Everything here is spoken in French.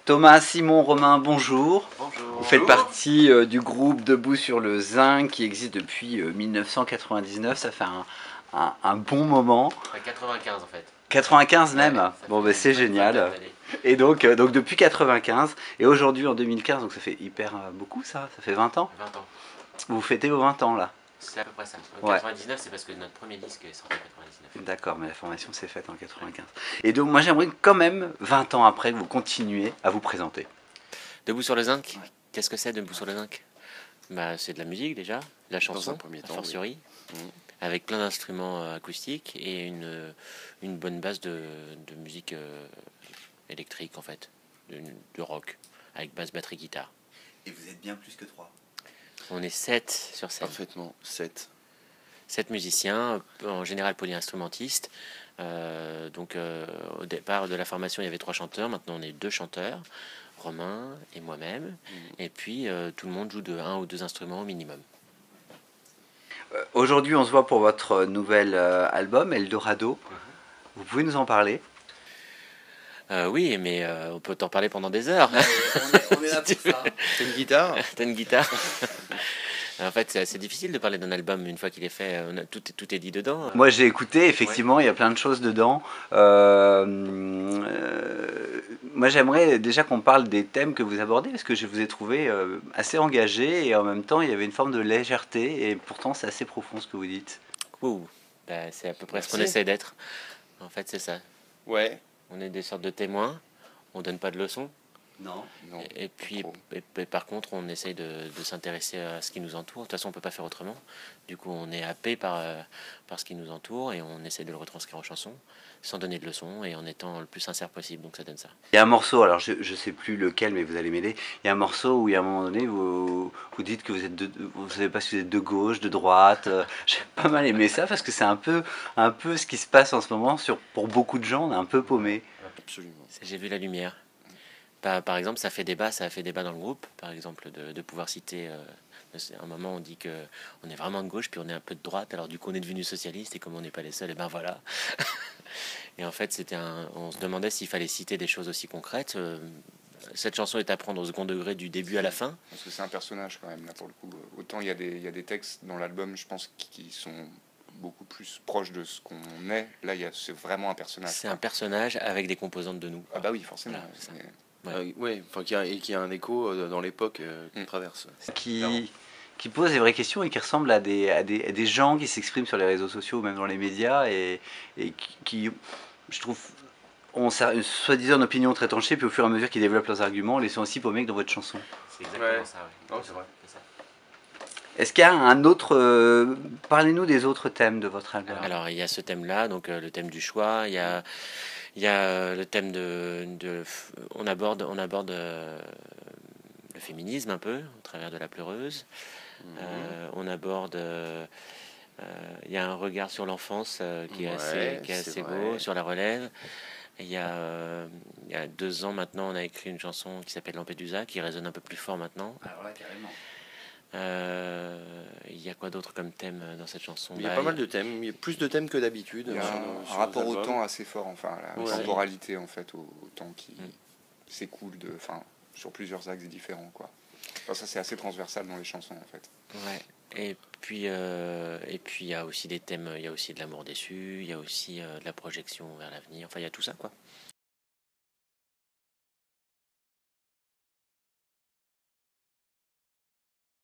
Thomas, Simon, Romain, bonjour. Bonjour. Vous faites partie du groupe Debout sur le Zinc qui existe depuis 1999. Ça fait un bon moment. 95 en fait. 95 même. Ouais, Bon, fait ben c'est une bonne génial. vingtaine d'années. Et donc depuis 95 et aujourd'hui en 2015, donc ça fait hyper beaucoup ça. Ça fait 20 ans. 20 ans. Vous fêtez vos 20 ans là. C'est à peu près ça. En Ouais. 99, c'est parce que notre premier disque est sorti en 99. D'accord, mais la formation s'est faite en 95. Et donc moi j'aimerais quand même 20 ans après que vous continuez à vous présenter. Debout sur le zinc. Qu'est-ce que c'est Debout sur le zinc? Bah, c'est de la musique déjà, de la chanson, un premier a temps, fortiori, avec plein d'instruments acoustiques et une bonne base de musique électrique en fait, de rock, avec basse, batterie, guitare. Et vous êtes bien plus que 3. On est 7 sur scène. Parfaitement, 7. 7 musiciens, en général polyinstrumentistes. Au départ de la formation, il y avait 3 chanteurs. Maintenant, on est 2 chanteurs, Romain et moi-même. Et puis, tout le monde joue de 1 ou 2 instruments au minimum. Aujourd'hui, on se voit pour votre nouvel album, Eldorado. Vous pouvez nous en parler? Oui, mais on peut t'en parler pendant des heures. On est là pour ça. T'as une guitare? T'as une guitare. En fait, c'est assez difficile de parler d'un album une fois qu'il est fait. Tout est dit dedans. Moi, j'ai écouté, effectivement, il y a plein de choses dedans. Moi, j'aimerais déjà qu'on parle des thèmes que vous abordez, parce que je vous ai trouvé assez engagé, et en même temps, il y avait une forme de légèreté, et pourtant, c'est assez profond ce que vous dites. Ouh, bah, c'est à peu près ce qu'on Merci. essaie d'être. En fait, c'est ça. Ouais. On est des sortes de témoins. On donne pas de leçons. Non. Non. Et puis, trop. et par contre, on essaye de s'intéresser à ce qui nous entoure. De toute façon, on peut pas faire autrement. Du coup, on est happé par ce qui nous entoure et on essaie de le retranscrire en chanson, sans donner de leçons et en étant le plus sincère possible. Donc, ça donne ça. Il y a un morceau, alors je sais plus lequel, mais vous allez m'aider. Il y a un morceau où, à un moment donné, vous dites que vous savez pas si vous êtes de gauche, de droite. J'ai pas mal aimé ça parce que c'est un peu ce qui se passe en ce moment pour beaucoup de gens. On est un peu paumé. Absolument. J'ai vu la lumière. Par exemple, ça a fait débat dans le groupe, par exemple, de pouvoir citer. À un moment, on dit que on est vraiment de gauche, puis on est un peu de droite. Alors du coup, on est devenu socialiste, et comme on n'est pas les seuls, et ben voilà. Et en fait, on se demandait s'il fallait citer des choses aussi concrètes. Cette chanson est à prendre au second degré du début à la fin. Parce que c'est un personnage quand même, là, pour le coup. Autant il y a des textes dans l'album, je pense, qui sont beaucoup plus proches de ce qu'on est. Là, c'est vraiment un personnage. C'est quoi. un personnage avec des composantes de nous. Ah bah oui, forcément. Voilà, c'est- Ouais. Ouais, enfin, qui a un écho dans l'époque qu'on traverse. Qui pose des vraies questions et qui ressemble à des gens qui s'expriment sur les réseaux sociaux ou même dans les médias et qui, je trouve, ont soi-disant une opinion très tranchée, puis au fur et à mesure qu'ils développent leurs arguments, ils sont aussi paumés que dans votre chanson. C'est exactement Ouais. ça. Non, c'est vrai. C'est ça. Est-ce qu'il y a un autre... parlez-nous des autres thèmes de votre album. Alors, il y a ce thème-là, donc le thème du choix. Il y a le thème on aborde le féminisme un peu au travers de La Pleureuse. On aborde il y a un regard sur l'enfance qui est Ouais, assez c'est beau, vrai. sur la relève. Et il y a 2 ans maintenant, on a écrit une chanson qui s'appelle Lampedusa, qui résonne un peu plus fort maintenant. Alors là, carrément. Il y a quoi d'autre comme thème dans cette chanson? Il y a pas mal de thèmes. Il y a plus de thèmes que d'habitude. Il y a sur un nos rapport au albums. temps assez fort, enfin, la Ouais. temporalité, en fait, au temps qui s'écoule sur plusieurs axes différents, quoi. Enfin, ça, c'est assez transversal dans les chansons, en fait. Ouais. Et puis il y a aussi des thèmes, il y a aussi de l'amour déçu, il y a aussi de la projection vers l'avenir. Enfin, il y a tout ça, quoi.